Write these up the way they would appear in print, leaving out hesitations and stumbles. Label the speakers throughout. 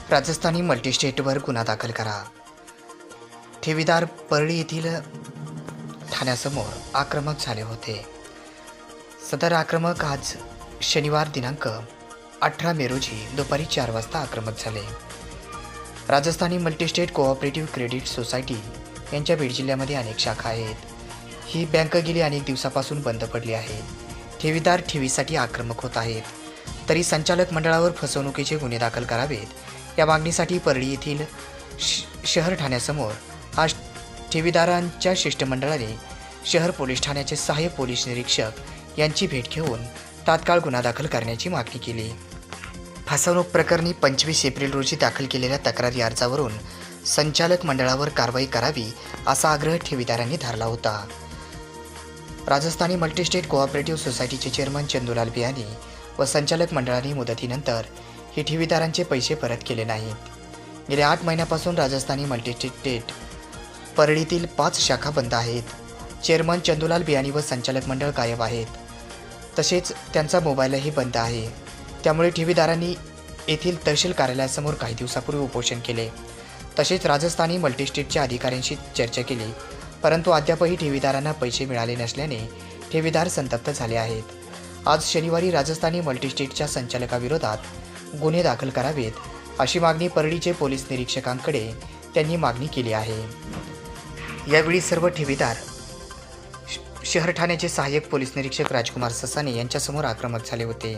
Speaker 1: राजस्थानी मल्टीस्टेटवर गुन्हा दाखल करा. ठेवीदार परळी येथील ठाण्यासमोर आक्रमक झाले होते. सदर आक्रमक आज शनिवार दिनांक 18 मे रोजी दुपारी 4 वाजता आक्रमक झाले. Rajasthani multi-state cooperative credit society यांच्या बीड जिल्ह्यामध्ये अनेक शाखा आहेत. ही बँक गेली अनेक दिवसापासून बंद पडली आहे. ठेवीदार ठेवीसाठी आक्रमक होत आहेत, तरी संचालक मंडळावर फसवणुकीचे गुन्हे दाखल करावेत या मागणीसाठी परळी येथील शहर ठाण्यासमोर आज ठेवीदारांच्या शिष्टमंडळाने शहर पोलीस ठाण्याचे सहाय्यक पोलीस निरीक्षक यांची भेट घेऊन तात्काळ गुन्हा दाखल करण्याची मागणी केली. फसवणूक प्रकरणी 25 एप्रिल रोजी दाखल केलेल्या तक्रारी अर्जावरून संचालक मंडळावर कारवाई करावी असा आग्रह ठेवीदारांनी धरला होता. राजस्थानी मल्टीस्टेट कोऑपरेटिव्ह सोसायटीचे चेअरमन चंदूलाल बियानी व संचालक मंडळाने मुदतीनंतर हे ठेवीदारांचे पैसे परत केले नाहीत. गेल्या 8 महिन्यापासून राजस्थानी मल्टीस्टेट परळीतील 5 शाखा बंद आहेत. चेअरमन चंदूलाल बियानी व संचालक मंडळ गायब आहेत. तसेच त्यांचा मोबाईलही बंद आहे. त्यामुळे ठेवीदारांनी येथील तहसील कार्यालयासमोर काही दिवसापूर्वी उपोषण केले. तसेच राजस्थानी मल्टीस्टेटच्या अधिकाऱ्यांशी चर्चा केली, परंतु अद्यापही ठेवीदारांना पैसे मिळाले नसल्याने ठेवीदार संतप्त झाले आहेत. आज शनिवारी राजस्थानी मल्टीस्टेटच्या संचालकाविरोधात गुन्हे दाखल करावेत अशी मागणी परळीचे पोलीस निरीक्षकांकडे त्यांनी मागणी केली आहे. यावेळी सर्व ठेवीदार शहर ठाण्याचे सहाय्यक पोलीस निरीक्षक राजकुमार ससाने यांच्यासमोर आक्रमक झाले होते.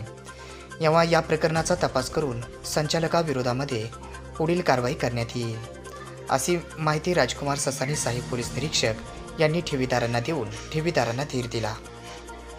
Speaker 1: तेव्हा या प्रकरणाचा तपास करून संचालकाविरोधामध्ये पुढील कारवाई करण्यात येईल अशी माहिती राजकुमार ससाने सहाय्यक पोलीस निरीक्षक यांनी ठेवीदारांना देऊन ठेवीदारांना धीर दिला.